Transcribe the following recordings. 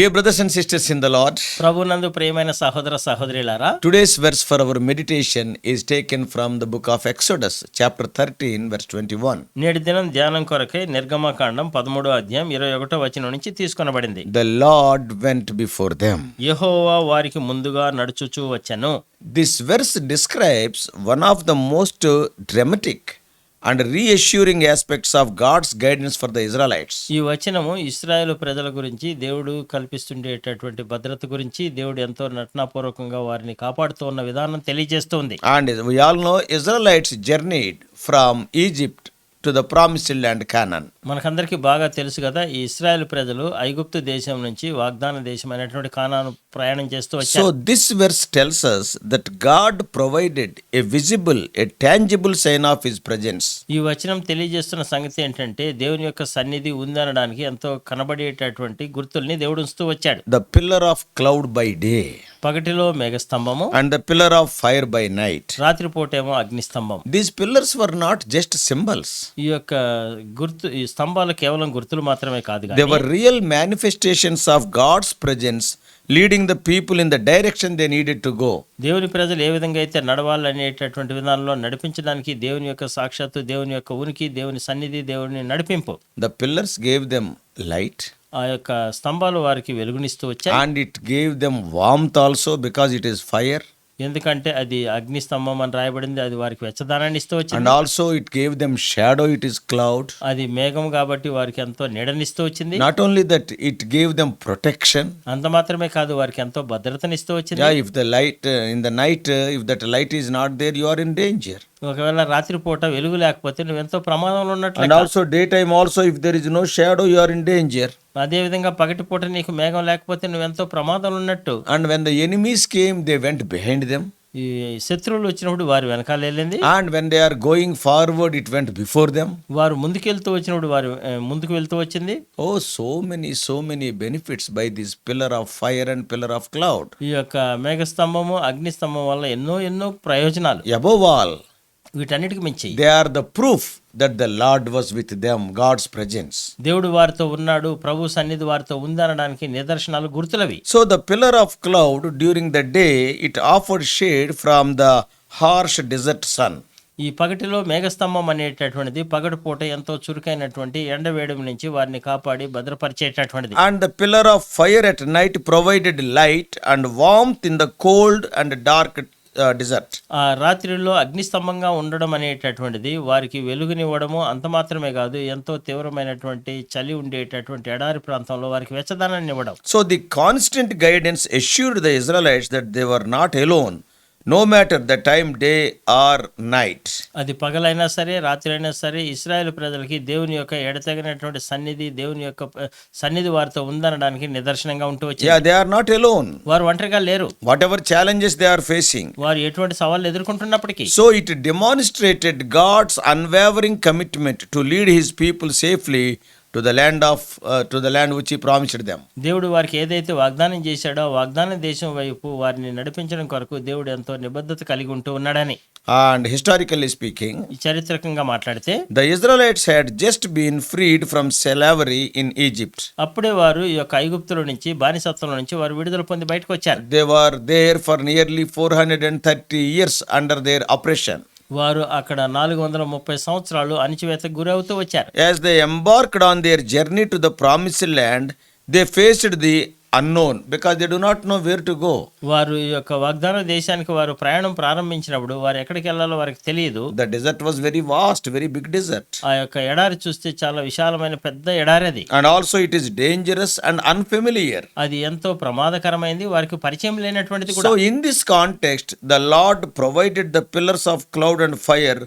Dear brothers and sisters in the Lord, ప్రభునందు ప్రియమైన సహోదర సహోదరులారా, today's verse for our meditation is taken from the book of Exodus, chapter 13, verse 21. నేటి దినం ధ్యానం కొరకై నిర్గమకాండం 13వ అధ్యాయం 21వ వచనం నుంచి తీసుకొనబడింది. The Lord went before them. యెహోవా వారికి ముందుగా నడుచుచూ వచ్చెను. This verse describes one of the most dramatic and reassuring aspects of God's guidance for the Israelites. ఈ వచనము ఇశ్రాయేలు ప్రజల గురించి, దేవుడు కల్పిస్తుండేటటువంటి భద్రత గురించి, దేవుడు ఎంతో నటనాపూర్వకంగా వారిని కాపాడుతూ ఉన్న విధానం తెలియజేస్తుంది. And we all know Israelites journeyed from Egypt to the promised land Canaan. మనకందరికీ బాగా తెలుసు కదా, ఈ ఇశ్రాయేలు ప్రజలు ఐగుప్తు దేశం నుంచి వాగ్దాన దేశమైనటువంటి కానాను ప్రయాణం చేస్తూ వచ్చారు. So this verse tells us that God provided a visible, a tangible sign of his presence. ఈ వచనం తెలియజేస్తున్న సంగతి ఏంటంటే, దేవుని యొక్క సన్నిధి ఉందనడానికి ఎంతో కనబడేటటువంటి గుర్తుల్ని దేవుడు ఉంచుతూ వచ్చాడు. The pillar of cloud by day పగటిలో మేఘస్తంభము, and the pillar of fire by night. రాత్రిపూటేమో అగ్నిస్తంభం. These pillars were not just symbols. ఈ యొక్క ఈ స్తంభాలు కేవలం గుర్తులు మాత్రమే కాదు They కానీ were real manifestations of God's presence, leading the people in the direction they needed to go. దేవుని ప్రజలు ఏ విధంగా అయితే నడవాలనేటటువంటి విధానంలో నడిపించడానికి దేవుని యొక్క సాక్షాత్తు, దేవుని యొక్క ఉనికి, దేవుని సన్నిధి, దేవుని నడిపింపు. The pillars gave them light, ఆ యొక్క స్తంభాలు వారికి వెలుగునిస్తూ వచ్చాయి. and it gave them warmth also because it is fire. ఎందుకంటే అది అగ్ని స్తంభం అని రాయబడింది, అది వారికి వెచ్చదనాన్ని ఇస్తూ And వచ్చింది. also it gave them shadow, it is cloud. అది మేఘం కాబట్టి వారికి ఎంతో నీడనిస్తూ వచ్చింది. Not only that, it gave them protection. అంత మాత్రమే కాదు, వారికి ఎంతో భద్రతనిస్తూ వచ్చింది. Yeah, if the light in the night, if that light is not there, you are in danger. ఒకవేళ రాత్రిపూట వెలుగు లేకపోతే నువ్వెంతో ప్రమాదంలో ఉన్నట్లు. And also daytime also, if there is no shadow, you are in danger. అదే విధంగా పగటిపూట నీకు మేఘం లేకపోతే నువ్వెంతో ప్రమాదంలో ఉన్నట్టు. And when the enemies came, they went behind them. ఈ శత్రువులు వచ్చినప్పుడు వారు వెనకాల వెళ్ళింది, And when they are going forward, it went before them. వారు ముందుకెళ్తూ వచ్చినప్పుడు వారు ముందుకు వెళ్తూ వచ్చింది. Oh, so many benefits by this pillar of fire and pillar of cloud. ఈ యొక్క మేఘస్తంభము, అగ్నిస్తంభం వల్ల ఎన్నో ప్రయోజనాలు. Above all, వీటన్నిటికి మించి they are the proof that the Lord was with them, God's presence. దేవుడు వారితో ఉన్నాడు, ప్రభు సన్నిధి వారితో ఉందనడానికి నిదర్శనాలు, గుర్తులవి. So the pillar of cloud during the day, it offered shade from the harsh desert sun. ఈ పగటిలో మేఘస్తంభం అనేటటువంటిది పగటిపూట ఎంతో చురుకైనటువంటి ఎండవేడి నుంచి వారిని కాపాడి భద్రపరిచేటటువంటిది. And the pillar of fire at night provided light and warmth in the cold and dark desert. ఆ రాత్రిలో అగ్నిస్తంభంగా ఉండడం అనేటటువంటిది వారికి వెలుగునివ్వడము అంత మాత్రమే కాదు, ఎంతో తీవ్రమైనటువంటి చలి ఉండేటటువంటి ఎడారి ప్రాంతంలో వారికి వెచ్చదనాన్ని ఇవ్వడం. So the constant guidance assured the Israelites that they were not alone, no matter the time, day or night. అది పగలైనా సరే, రాత్రి అయినా సరే, ఇశ్రాయేలు ప్రజలకి దేవుని యొక్క ఎడతెగనటువంటి సన్నిధి, దేవుని యొక్క సన్నిధి వారితో ఉందనడానికి నిదర్శనంగా ఉంటూ వచ్చింది. Yeah, they are not alone. వారు ఒంటరిగా లేరు. Whatever challenges they are facing. వారు ఎటువంటి సవాళ్ళు ఎదుర్కొంటున్నప్పటికీ So it demonstrated God's unwavering commitment to lead his people safely to the land which he promised them. దేవుడు వారికి ఏదైతే వాగ్దానం చేశాడో ఆ వాగ్దాన దేశం వైపు వారిని నడిపించడం కొరకు దేవుడు ఎంతో నిబద్ధత కలిగి ఉంటూ ఉన్నాడని. And historically speaking, ఈ చారిత్రకంగా మాట్లాడితే the Israelites had just been freed from slavery in Egypt. అప్పుడే వారు ఈ యొక్క ఐగుప్తుల నుంచి, బానిసత్వం నుంచి వారు విడుదల పొంది బయటకు వచ్చారు. They were there for nearly 430 years under their oppression. వారు అక్కడ 430 సంవత్సరాలు అణిచివేతకు గురవుతూ వచ్చారు. As they embarked on their journey to the promised land, they faced the unknown because they do not know where to go. వారు ఈ యొక్క వాగ్దాన దేశానికి వారు ప్రయాణం ప్రారంభించినప్పుడు వారు ఎక్కడికి వెళ్ళాలో వారికి తెలియదు. The desert was very vast, very big desert. ఆ యొక్క ఎడారి చూస్తే చాలా విశాలమైన పెద్ద ఎడారి అది. And also it is dangerous and unfamiliar. అది ఎంతో ప్రమాదకరమైంది, వారికి పరిచయం లేనటువంటిది కూడా. So in this context, the Lord provided the pillars of cloud and fire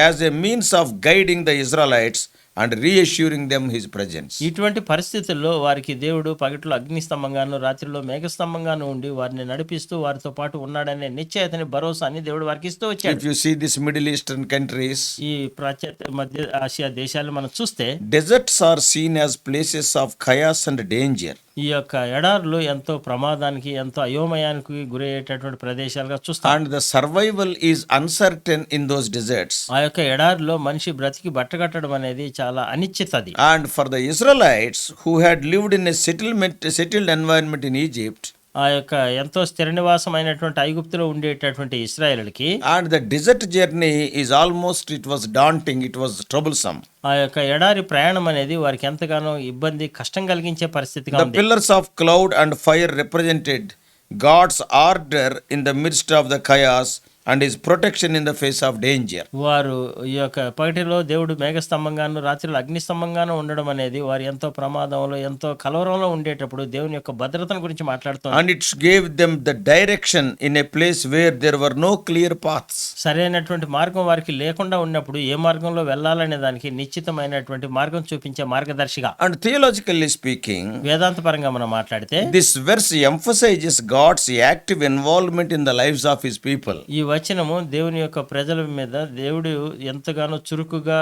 as a means of guiding the Israelites and reassuring them his presence. ఇటువంటి పరిస్థితుల్లో వారికి దేవుడు పగటిలో అగ్నిస్తంభంగాను, రాత్రిలో మేఘస్తంభంగాను ఉండి వారిని నడిపిస్తూ వారితో పాటు ఉన్నాడనే నిశ్చయతని, భరోసాని దేవుడు వారికి ఇస్తూ వచ్చాడు. If you see these Middle Eastern countries, ఈ ప్రాచ్య మధ్య ఆసియా దేశాలు మనం చూస్తే deserts are seen as places of chaos and danger. ఈ ఈ యొక్క ఎడారులు ఎంతో ప్రమాదానికి, ఎంతో అయోమయానికి గురయ్యేటటువంటి ప్రదేశాలుగా చూస్తాం. And the survival is uncertain in those deserts. ఆ యొక్క ఎడారిలో మనిషి బ్రతికి బట్టగట్టడం అనేది చాలా అనిశ్చితది. And for the Israelites who had lived in a settled environment in Egypt, ఆ యొక్క ఎంతో స్థిర నివాసమైనటువంటి ఐగుప్తులో ఉండేటటువంటి ఇశ్రాయేలుకి and the desert journey is almost, it was daunting, it was troublesome. ఆ యొక్క ఎడారి ప్రయాణం అనేది వారికి ఎంతగానో ఇబ్బంది, కష్టం కలిగించే పరిస్థితిగా The ఉంది. pillars of cloud and fire represented God's order in the midst of the chaos and his protection in the face of danger. వారు ఈ యొక్క పగటిలో దేవుడు మేఘస్తంభంగాను, రాత్రిలో అగ్నిస్తంభంగాను ఉండడం అనేది వారు ఎంతో ప్రమాదంలో, ఎంతో కలవరంలో ఉండేటప్పుడు దేవుని యొక్క భద్రతను గురించి మాట్లాడుతున్నారు. And it gave them the direction in a place where there were no clear paths. సరైనటువంటి మార్గం వారికి లేకుండా ఉన్నప్పుడు ఏ మార్గంలో వెళ్ళాలనే దానికి నిశ్చితమైనటువంటి మార్గం చూపించే మార్గదర్శిగా. And theologically speaking, వేదాంత పరంగా మనం మాట్లాడితే this verse emphasizes God's active involvement in the lives of his people. ఈ వచనము దేవుని యొక్క ప్రజల మీద దేవుడు ఎంతగానో చురుకుగా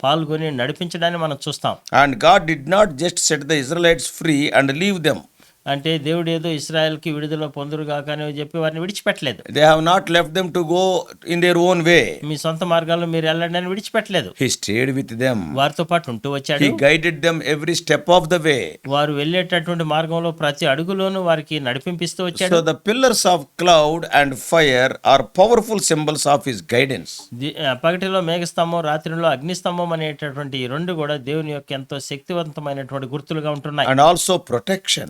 పాల్గొని నడిపించడాన్ని మనం చూస్తాం. And God did not just set the Israelites free and leave them. అంటే దేవుడు ఏదో ఇశ్రాయేల్కి విడుదల పొందురుగాక అని చెప్పి వారిని విడిచిపెట్టలేదు. They have not left them to go in their own way. మీ సొంత మార్గాల్లో మీరు వెళ్ళండి అని విడిచిపెట్టలేదు. He stayed with them. వారితో పాటు ఉంటూ వచ్చాడు. He guided them every step of the way. వారు వెళ్ళేటటువంటి మార్గంలో ప్రతి అడుగులోనూ వారికి నడిపింపిస్తూ వచ్చాడు. So the pillars of cloud and fire are powerful symbols of his guidance. పగటిలో మేఘస్తంభం, రాత్రిలో అగ్నిస్తంభం అనేటటువంటి ఈ రెండు కూడా దేవుని యొక్క ఎంతో శక్తివంతమైనటువంటి గుర్తులుగా ఉంటున్నాయి. And also protection.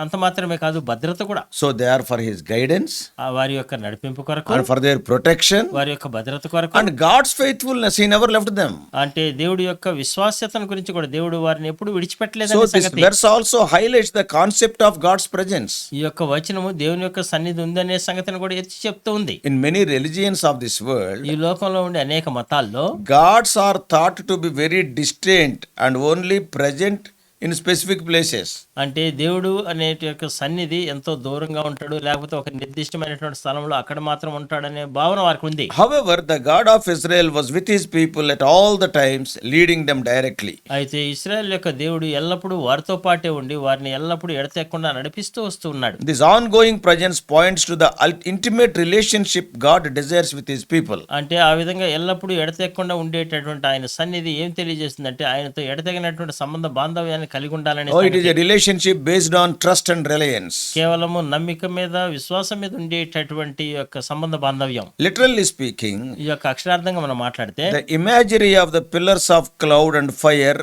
అంత మాత్రమే కాదు, భద్రత కూడా. So they are for his guidance వారి యొక్క నడిపింపు కొరకు, and for their protection వారి యొక్క భద్రత కొరకు, and God's faithfulness. He never left them. అంటే దేవుడి యొక్క విశ్వాస్యతను గురించి కూడా దేవుడు వారిని ఎప్పుడు విడిచిపెట్టలేదు. So this verse also highlights the concept of God's presence. ఈ యొక్క వచనము దేవుని యొక్క సన్నిధి ఉందనే సంగతిని కూడా ఎత్తి చెప్తూ ఉంది. In many religions of this world, ఈ లోకంలో ఉండే అనేక మతాల్లో gods are thought to be very distant and only present in specific places. అంటే దేవుడు అనే యొక్క సన్నిధి ఎంతో దూరంగా ఉంటాడు, లేకపోతే ఒక నిర్దిష్టమైనటువంటి స్థలంలో అక్కడ మాత్రం ఉంటాడనే భావన వారికి ఉంది. However, the God of Israel was with his people at all the times, leading them directly. అయితే ఇశ్రాయేల్ యొక్క దేవుడు ఎల్లప్పుడూ వారితో పాటే ఉండి వారిని ఎల్లప్పుడూ ఎడతెక్కకుండా నడిపిస్తూ వస్తూ ఉన్నాడు. This ongoing presence points to the intimate relationship God desires with his people. అంటే ఆ విధంగా ఎల్లప్పుడూ ఎడతెక్కకుండా ఉండేటటువంటి ఆయన సన్నిధి ఏం తెలియజేస్తుందంటే ఆయనతో ఎడతెగినటువంటి సంబంధ బాంధవ్యాన్ని కలిగి ఉండాలని. Oh, it is a relationship based on trust and reliance. కేవలము నమ్మిక మీద, విశ్వాసం మీద ఉండేటటువంటి యొక్క సంబంధ బాంధవ్యం. Literally speaking, ఈ యొక్క అక్షరార్థంగా మనం మాట్లాడితే the imagery of the pillars of cloud and fire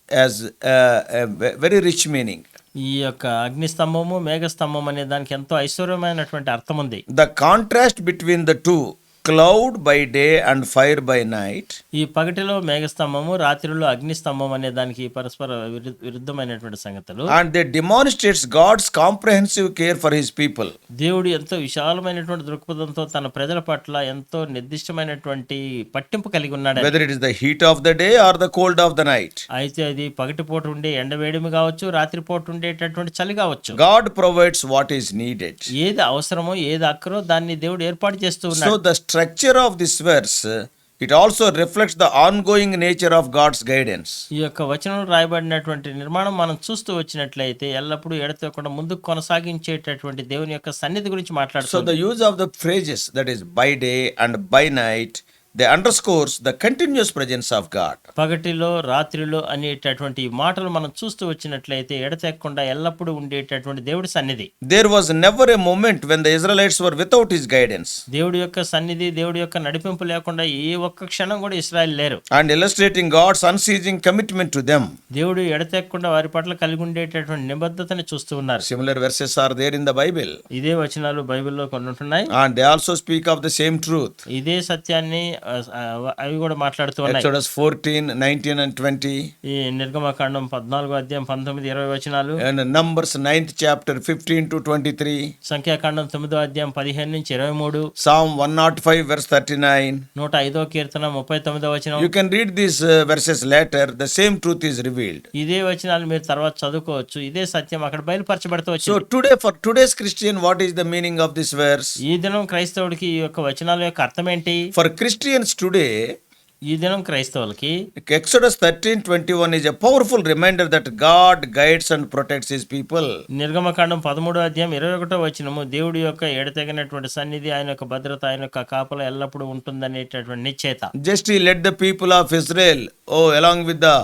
has a very rich meaning. ఈ యొక్క అగ్నిస్తంభము, మేఘస్తంభం అనే దానికి ఎంతో ఐశ్వర్యమైనటువంటి అర్థం ఉంది. The contrast between the two, cloud by day and fire by night, ఈ పగటిలో మేఘస్తంభము, రాత్రిలో అగ్నిస్తంభం అనే దానికి పరస్పర విరుద్ధమైనటువంటి సంగతులు. and they demonstrates God's comprehensive care for his people. దేవుడు ఎంతో విశాలమైనటువంటి దృక్పథంతో తన ప్రజల పట్ల ఎంతో నిర్దిష్టమైనటువంటి పట్టింపు కలిగి ఉన్నాడు. Whether it is the heat of the day or the cold of the night, అయితే అది పగటిపూట ఉండే ఎండవేడిమి కావచ్చు, రాత్రిపూట ఉండేటటువంటి చలి కావచ్చు. God provides what is needed. ఏది అవసరమో, ఏది అక్కరో దాన్ని దేవుడు ఏర్పాటు చేస్తూ So ఉన్నాడు. the structure of this verse, it also reflects the ongoing nature of God's guidance. ఈ యొక్క వచనంలో రాయబడినటువంటి నిర్మాణం మనం చూస్తూ వచ్చినట్లయితే ఎల్లప్పుడూ ఎడతెక్కకుండా ముందుకు కొనసాగించేటటువంటి దేవుని యొక్క సన్నిధి గురించి So మాట్లాడుతుంది. the use of the phrases, that is by day and by night, they underscores the continuous presence of God. పగటిలో, రాత్రిలో అనేటటువంటి ఈ మాటలు మనం చూస్తూ వచ్చినట్లయితే ఎడతెక్కకుండా ఎల్లప్పుడూ ఉండేటటువంటి దేవుడి సన్నిధి. There was never a moment when the Israelites were without his guidance. దేవుడి యొక్క సన్నిధి, దేవుడి యొక్క నడిపింపు లేకుండా ఏ ఒక్క క్షణం కూడా ఇశ్రాయేలు లేరు. And illustrating God's unceasing commitment to them. దేవుడు ఎడతెక్కకుండా వారి పట్ల కలిగి ఉండేటటువంటి నిబద్ధతని చూస్తూ ఉన్నారు. Similar verses are there in the Bible. ఇదే వచనాలు బైబిల్లో కొన్ని ఉంటున్నాయి. And they also speak of the same truth. ఇదే సత్యాన్ని అవి కూడా మాట్లాడుతూ ఉన్నాయి. Exodus 14, 19 and 20. ఈ నిర్గమకాండం 14వ అధ్యాయం 19, 20 వచనాలు. And Numbers 9th chapter 15 to 23. సంఖ్యాకాండం 9వ అధ్యాయం 15 నుంచి 23. Psalm 105 verse 39. 105వ కీర్తన 39వ వచనం. You can read these verses later. The same truth is revealed. ఇదే వచనాలు మీరు తర్వాత చదువుకోవచ్చు. ఇదే సత్యం అక్కడ బయలుపరచబడుతూ So వచ్చింది. today, for today's Christian, what is the meaning of this verse? ఈ దినం క్రైస్తవుడికి ఈ యొక్క వచనాల యొక్క అర్థం ఏంటి? For Christians today, ఈ దినం క్రైస్తవులకి Exodus 13:21 is a powerful reminder that God guides and protects his people. నిర్గమకాండం 13:21 దేవుడి యొక్క ఎడతెగనటువంటి సన్నిధి, ఆయన యొక్క భద్రత, ఆయన యొక్క కాపల ఎల్లప్పుడూ ఉంటుందనేటటువంటి నిశ్చయత. Just he led the people of Israel, along with the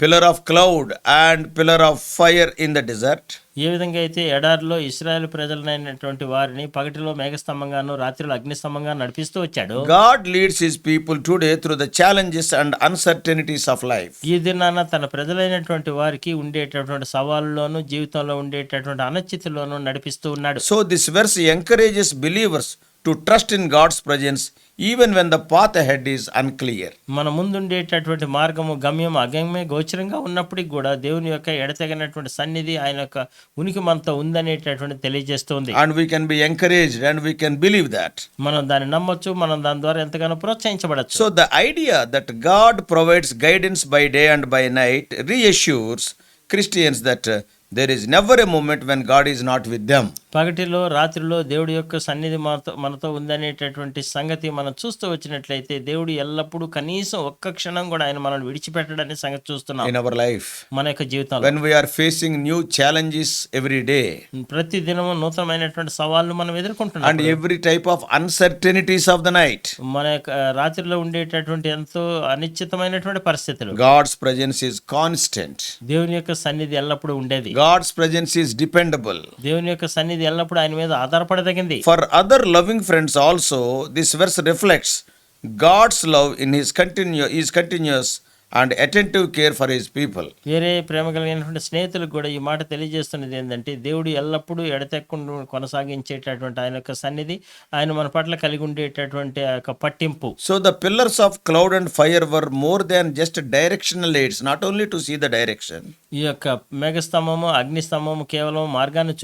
pillar of cloud and pillar of fire in the desert. ఏ విధంగా అయితే ఎడారిలో ఇశ్రాయేలు ప్రజలైనటువంటి వారిని పగటిలో మేఘస్తంభంగాను, రాత్రిలో అగ్నిస్తంభంగా నడిపిస్తూ వచ్చాడు. God leads his people today through the challenges and uncertainties of life. ఈ దినాన తన ప్రజలైనటువంటి వారికి ఉండేటటువంటి సవాళ్ళలోను, జీవితంలో ఉండేటటువంటి అనిశ్చితిలోను నడిపిస్తూ ఉన్నాడు. So this verse encourages believers to trust in God's presence even when the path ahead is unclear. మన ముందుండేటటువంటి మార్గము, గమ్యం అగమ్య గోచరంగా ఉన్నప్పటికి కూడా దేవుని యొక్క ఎడతెగనటువంటి సన్నిధి, ఆయన యొక్క ఉనికి మనతో ఉందనేటటువంటి తెలియజేస్తుంది. And we can be encouraged and we can believe that. మనం దాన్ని నమ్మొచ్చు, మనం దాని ద్వారా ఎంతగానో ప్రోత్సహించబడచ్చు. So the idea that God provides guidance by day and by night reassures Christians that there is never a moment when God is not with them. పగటిలో రాత్రిలో దేవుడి యొక్క సన్నిధి మనతో ఉందనేటటువంటి సంగతి మనం చూస్తూ వచ్చినట్లయితే, దేవుడు ఎల్లప్పుడూ కనీసం ఒక్క క్షణం కూడా ఆయన మనల్ని విడిచిపెట్టడనే సంగతి చూస్తున్నాం In our life, మన యొక్క జీవితంలో. when we are facing new challenges every day ప్రతి దినము నూతనమైనటువంటి సవాళ్ళు మనం ఎదుర్కొంటున్నాం. and every type of uncertainties of the night, మన యొక్క రాత్రిలో ఉండేటటువంటి ఎంతో అనిశ్చితమైనటువంటి పరిస్థితులు, God's presence is constant. దేవుని యొక్క సన్నిధి ఎల్లప్పుడూ ఉండేది. God's presence is dependable. దేవుని యొక్క సన్నిధి ఎల్లప్పుడూ ఆయన మీద ఆధారపడదగింది. For other loving friends also, this verse reflects God's love in his continuous and attentive care for his people. వేరే ప్రేమ కలిగినటువంటి స్నేహితులకు కూడా ఈ మాట తెలియజేస్తున్నది ఏంటంటే, దేవుడు ఎల్లప్పుడూ ఎడతెక్కకుండా కొనసాగించేటటువంటి ఆయన యొక్క సన్నిధి, ఆయన మన పట్ల కలిగి ఉండేటటువంటి ఆ యొక్క పట్టింపు. So the pillars of cloud and fire were more than just directional aids, not only to see the direction. ఈ యొక్క మేఘస్తంభము, అగ్నిస్తంభము కేవలం మార్గాన్ని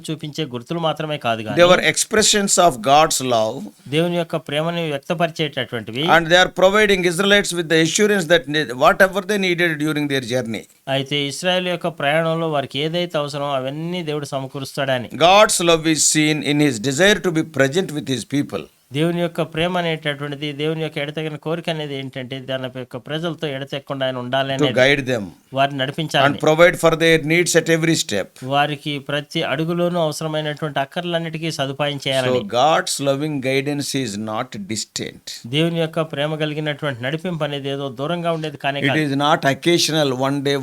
చూపించే గుర్తులు మాత్రమే కాదు They కానీ were expressions of God's love, దేవుని యొక్క ప్రేమని వ్యక్తపరిచేటటువంటివి. and they are providing Israelites with the assurance that whatever they needed during their journey, అయితే ఇశ్రాయేలు యొక్క ప్రయాణంలో వారికి ఏదైతే అవసరమో అవన్నీ దేవుడు సమకూరుస్తాడని. God's love is seen in his desire to be present with his people. దేవుని యొక్క ప్రేమ అనేటటువంటిది, దేవుని యొక్క ఎడతెగిన కోరిక అనేది ఏంటంటే, దాని యొక్క ప్రజలతో ఎడతెక్కకుండా ఆయన ఉండాలి To అనేది, guide them వారిని and నడిపించాలి, provide for their needs at every step. వారికి ప్రతి అడుగులోనూ అవసరమైనటువంటి అక్కర్లన్నిటికీ సదుపాయం So చేయాలని. God's loving guidance is not distant. దేవుని యొక్క ప్రేమ కలిగినటువంటి నడిపింపు అనేది ఏదో దూరంగా ఉండేది కానీ It కాదు. is not occasional, one day,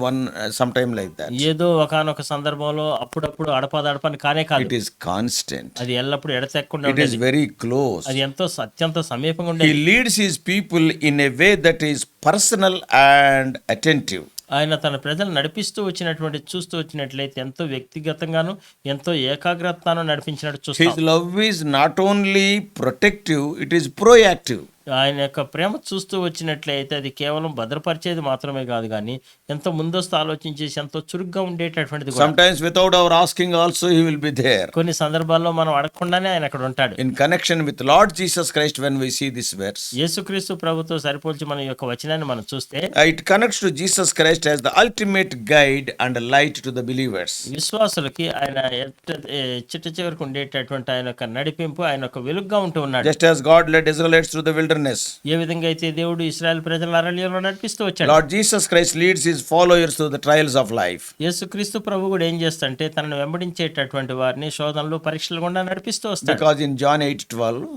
sometime like that. ఏదో ఒకానొక సందర్భంలో అప్పుడప్పుడు అడపదడపని కానే కాదు. It is constant. అది ఎల్లప్పుడు ఎడతెక్కకుండా It is ఉండేది. very close. అది ఎంతో అత్యంత సమీపంగా He ఉండేది. leads his people in a way that is personal and attentive. ఆయన తన ప్రజలు చూస్తూ వచ్చినట్లయితే ఎంతో వ్యక్తిగతంగాను, ఎంతో ఏకాగ్రతను నడిపించినట్టు His చూస్తాం. love is not only protective, it is proactive. ఆయన యొక్క ప్రేమ చూస్తూ వచ్చినట్లయితే అది కేవలం భద్రపరిచేది మాత్రమే కాదు కానీ ఎంతో ముందస్తు ఆలోచించేసి ఎంతో చురుగ్గా ఉండేటటువంటిది కూడా. Sometimes without our asking also he will be there. కొన్ని సందర్భాల్లో మనం అడగకుండానే ఆయన అక్కడ ఉంటాడు. In connection with Lord Jesus Christ, when we see this verse, యేసుక్రీస్తు ప్రభుతో సరిపోల్చి మన యొక్క వచనాన్ని మనం చూస్తే, it connects to Jesus Christ as the ultimate guide and light to the believers. విశ్వాసులకి ఆయన చిట్ట చివరికి ఉండేటటువంటి ఆయన యొక్క నడిపింపు, ఆయన యొక్క వెలుగుగా ఉంటూ ఉన్నాడు. Just as God led Israelites through the wilderness, ఏ విధంగా అయితే దేవుడు ఇశ్రాయేలు ప్రజల అరణ్యంలో నడిపిస్తూ వచ్చాడు, Lord Jesus Christ leads his followers through the trials of life. యేసుక్రీస్తు ప్రభు కూడా ఏం చేస్తాడంటే తనను వెంబడించేటటువంటి వారిని శోధనలు, పరీక్షలు గుండా నడిపిస్తూ వస్తాడు. Because in John 8:12,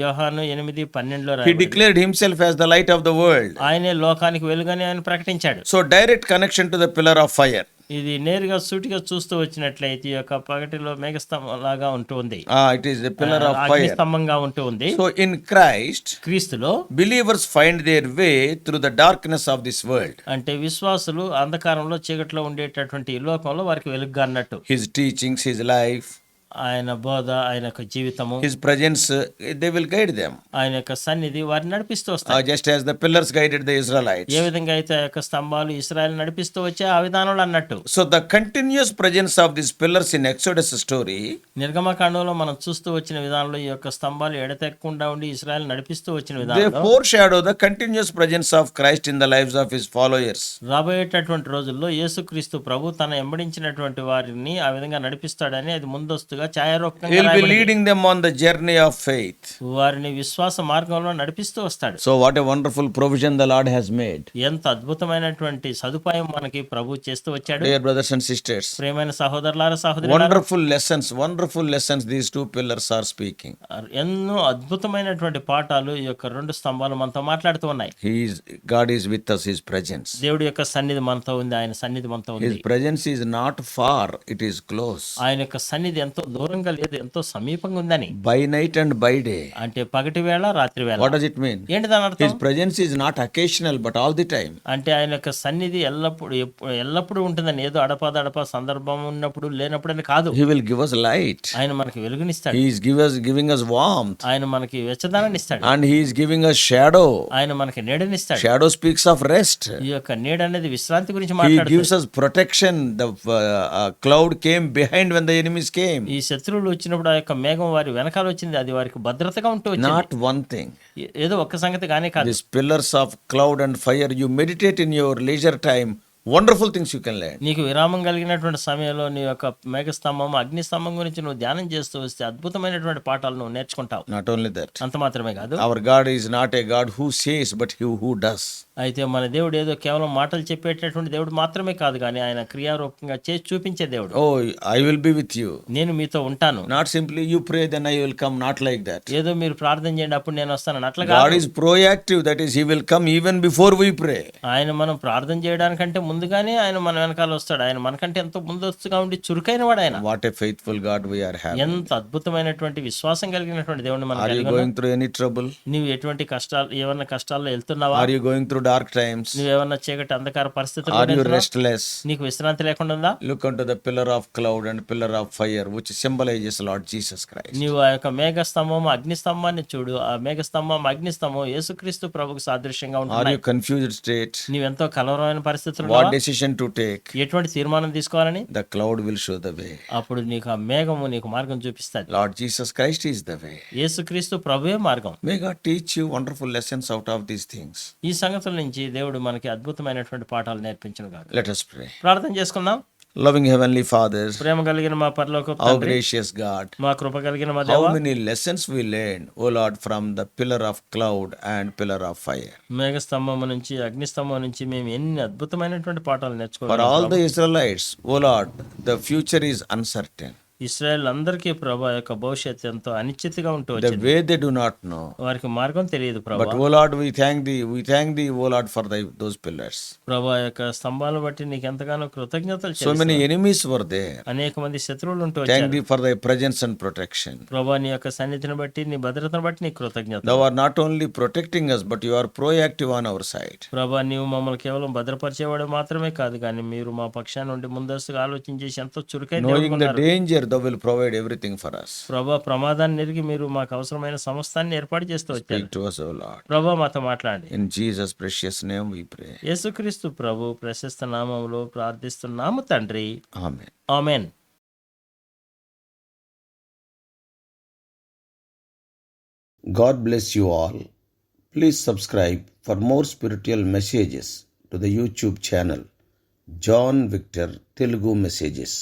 యోహాను 8:12 he declared himself as the light of the world. ఆయనే లోకానికి వెలుగని ఆయన ప్రకటించాడు. So direct connection to the pillar of fire. ఇది నేరుగా సూటిగా చూస్తూ వచ్చినట్లయితే ఈ యొక్క పగటిలో మేఘస్తంభం లాగా ఉంటుంది, It is the pillar of fire. అగ్నిస్తంభంగా ఉంటూ ఉంది. So in Christ, క్రీస్తులో believers find their way through the darkness of this world. అంటే విశ్వాసులు అంధకారంలో, చీకట్లో ఉండేటటువంటి ఈ లోకంలో వారికి వెలుగుగా అన్నట్టు. His teachings, his life, ఆయన బోధ, ఆయన యొక్క జీవితము, his presence, they will guide them. ఆయన యొక్క సన్నిధి వారిని నడిపిస్తూ వస్తాయి. Just as the pillars guided the Israelites. ఏ విధంగా అయితే ఆ యొక్క స్తంభాలు ఇశ్రాయేలు నడిపిస్తూ వచ్చే ఆ విధానంలో అన్నట్టు. So the continuous presence of these pillars in Exodus story, నిర్గమకాండంలో మనం చూస్తూ వచ్చిన విధానంలో ఈ యొక్క స్తంభాలు ఎడతెక్కకుండా ఉండి ఇశ్రాయేలు నడిపిస్తూ వచ్చిన they విధానంలో foreshadow the continuous presence of Christ in the lives of his followers. రాబోయేటటువంటి రోజుల్లో యేసుక్రీస్తు ప్రభు తన వెంబడించినటువంటి వారిని ఆ విధంగా నడిపిస్తాడని అది ముందస్తుగా ఛాయారూపకంగా He will be రాయబడింది. leading them on the journey of faith. వారిని విశ్వాస మార్గంలో నడిపిస్తూ వస్తాడు. So what a wonderful provision the Lord has made. ఎంత అద్భుతమైనటువంటి సదుపాయం మనకి ప్రభు చేస్తూ వచ్చాడు. Dear brothers and sisters, ప్రేమైన సహోదరులారా, సహోదరులారా, wonderful lessons these two pillars are speaking. ఎన్నో అద్భుతమైనటువంటి పాఠాలు ఈ యొక్క రెండు స్తంభాలు మనతో మాట్లాడుతూ ఉన్నాయి. God is with us, His presence. దేవుడి యొక్క సన్నిధి మనతో ఉంది, ఆయన సన్నిధి మనతో ఉంది. His presence is not far, it is close. ఆయన యొక్క సన్నిధి ఎంతో దూరంగా లేదు, ఎంతో సమీపంగా ఉందని. By night and by day. అంటే పగటి వేళ రాత్రి వేళ. What does it mean? ఏంటి దాని అర్థం? His presence is not occasional but all the time. అంటే ఆయన యొక్క సన్నిధి ఎల్లప్పుడూ ఉంటుందని, ఏదో అడపా సందర్భం ఉన్నప్పుడు లేనప్పుడు అని కాదు. He will give us light. ఆయన మనకి వెలుగునిస్తాడు. He is giving us warmth. ఆయన మనకి వెచ్చదనాన్ని ఇస్తాడు. And He is giving us shadow. ఆయన మనకి నీడనిస్తాడు. Shadow speaks of rest. ఈ యొక్క నీడ అనేది విశ్రాంతి గురించి He మాట్లాడుతుంది. gives us protection. The cloud came behind when the enemies came. ఈ శత్రువులు వచ్చినప్పుడు ఆ యొక్క మేఘం వారి వెనకాల వచ్చింది, అది వారికి భద్రతగా ఉంటూ వచ్చింది. Not one thing. ఏదో ఒక్క సంగతి గానే కాదు. These pillars of cloud and fire, you meditate in your leisure time. Wonderful things you can learn. నీకు విరామం కలిగినటువంటి సమయంలో నీ యొక్క మేఘస్తంభం, అగ్నిస్తంభం గురించి నువ్వు ధ్యానం చేస్తూ వస్తే అద్భుతమైనటువంటి పాఠాలు నువ్వు నేర్చుకుంటావు. Not only that, అంత మాత్రమే కాదు, our God is not a God who says, but who does. అయితే మన దేవుడు ఏదో కేవలం మాటలు చెప్పేటటువంటి దేవుడు మాత్రమే కాదు, కానీ ఆయన క్రియారూపంగా చేసి చూపించే దేవుడు. Oh, I will be with you. నేను మీతో ఉంటాను. Not simply you pray, then I will come. Not like that. ఏదో మీరు ప్రార్థన చేయండి అప్పుడు నేను వస్తాను అట్లా God కాదు. is proactive. That is, He will come even before we pray. ఆయన మనం ప్రార్థన చేయడానికంటే ముందుగానే ఆయన మన వెనకాల వస్తాడు. ఆయన మనకంటే ఎంతో ముందస్తుగా ఉండి చురుకైన వాడు ఆయన. What a faithful God we are having. ఎంత అద్భుతమైనటువంటి విశ్వాసం కలిగినటువంటి దేవుడిని మనం Are you కలిగి ఉన్నాం. going through any trouble? నువ్వు ఎటువంటి కష్టాలు, ఏమన్నా కష్టాల్లో వెళ్తున్నావా? Are you going through dark times? నువ్వేమన్నా చీకటి అంధకార పరిస్థితుల్లో Are you వెళ్తున్నావా? restless? నీకు విశ్రాంతి లేకుండా ఉందా? Look unto the pillar of cloud and pillar of fire, which symbolizes Lord Jesus Christ. నీవు ఆ యొక్క మేఘస్తంభం, అగ్నిస్తంభాన్ని చూడు. ఆ మేఘస్తంభం, అగ్నిస్తంభం యేసుక్రీస్తు ప్రభుకు సాదృశ్యంగా Are ఉంటున్నాయి. you confused state? నీవెంతో కలవరమైన పరిస్థితుల్లో What ఉన్నావా? decision to take? ఎటువంటి తీర్మానం తీసుకోవాలని? The cloud will show the way. అప్పుడు నీకు ఆ మేఘము నీకు మార్గం చూపిస్తుంది. Lord Jesus Christ is the way. యేసుక్రీస్తు ప్రభువే మార్గం. May God teach you wonderful lessons out of these things. ఈ సంగతుల నుంచి దేవుడు మనకి అద్భుతమైనటువంటి పాఠాలు నేర్పించును గాక. Let us pray. ప్రార్థన చేసుకుందాం. Loving Heavenly Father, ప్రేమ కలిగిన మా పరలోకపు how తండ్రి, gracious God, మా కృప కలిగిన మా దేవా, how many lessons we learned, O Lord, from the pillar of cloud and pillar of fire. మేఘస్తంభం నుంచి, అగ్నిస్తంభం నుంచి మేము ఎన్ని అద్భుతమైనటువంటి పాఠాలు For నేర్చుకోవాలి. all the Israelites, O Lord, the future is uncertain. Israel అందరికీ ప్రభా యొక్క భవిష్యత్తు ఎంతో అనిశ్చితిగా ఉంటూ The వచ్చింది. way they do not know. వారికి మార్గం తెలియదు ప్రభా. But O Lord, we thank thee, O Lord, for those pillars. ప్రభా యొక్క స్తంభాలను బట్టి నీకు ఎంతగానో కృతజ్ఞతలు So చెల్లిస్తున్నాను. many enemies were there. అనేక మంది శత్రువులు ఉంటూ Thank వచ్చారు. thee for thy presence and protection. ప్రభా నీ యొక్క సన్నిధిని బట్టి, నీ భద్రతను బట్టి నీ కృతజ్ఞత. Thou art not only protecting us, but you are proactive on our side. ప్రభా నీవు మమ్మల్ని కేవలం భద్రపరిచేవాడు మాత్రమే కాదు, కానీ మీరు మా పక్షాన నుండి ముందస్తుగా ఆలోచన చేసి ఎంతో చురుకైన Knowing దేవుడుగా the ఉన్నారు. danger, thou will provide everything for us. ప్రభా ప్రమాదాన్ని ఎరిగి మీరు మాకు అవసరమైన సమస్తాన్ని ఏర్పాటు చేస్తూ వచ్చారు. Speak to us, O Lord. ప్రభా మాతో మాట్లాడండి. In Jesus' precious name we pray. యేసుక్రీస్తు ప్రభు ప్రశస్త నామములో ప్రార్థిస్తున్నాము తండ్రి. Amen. Amen. God bless you all. Please subscribe for more spiritual messages to the YouTube channel John Victor Telugu Messages.